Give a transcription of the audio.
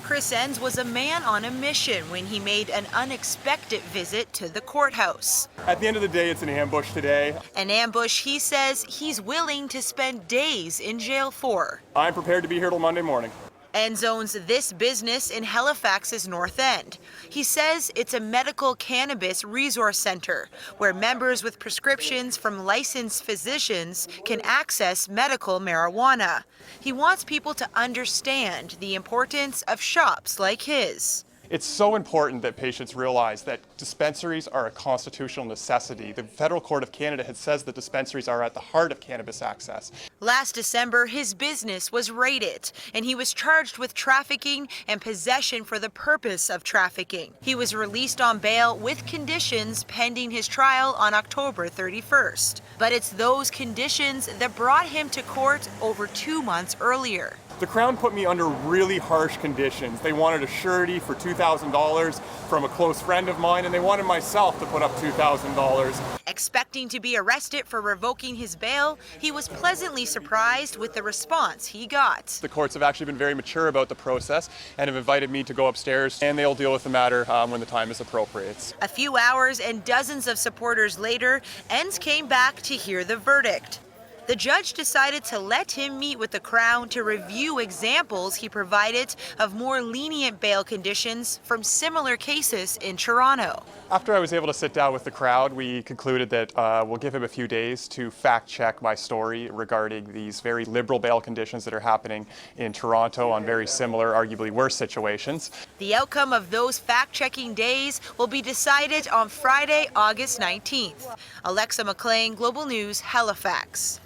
Chris Enns was a man on a mission when he made an unexpected visit to the courthouse. At the end of the day, it's an ambush today. An ambush he says he's willing to spend days in jail for. I'm prepared to be here till Monday morning. Enns owns this business in Halifax's North End. He says it's a medical cannabis resource center where members with prescriptions from licensed physicians can access medical marijuana. He wants people to understand the importance of shops like his. It's so important that patients realize that dispensaries are a constitutional necessity. The Federal Court of Canada has says that dispensaries are at the heart of cannabis access. Last December, his business was raided, and he was charged with trafficking and possession for the purpose of trafficking. He was released on bail with conditions pending his trial on October 31st. But it's those conditions that brought him to court over 2 months earlier. The Crown put me under really harsh conditions. They wanted a surety for $2,000 from a close friend of mine, and they wanted myself to put up $2,000. Expecting to be arrested for revoking his bail, he was pleasantly surprised with the response he got. The courts have actually been very mature about the process and have invited me to go upstairs, and they'll deal with the matter when the time is appropriate. A few hours and dozens of supporters later, Enns came back to hear the verdict. The judge decided to let him meet with the Crown to review examples he provided of more lenient bail conditions from similar cases in Toronto. After I was able to sit down with the crowd, we concluded that we'll give him a few days to fact-check my story regarding these very liberal bail conditions that are happening in Toronto on very similar, arguably worse situations. The outcome of those fact-checking days will be decided on Friday, August 19th. Alexa McLean, Global News, Halifax.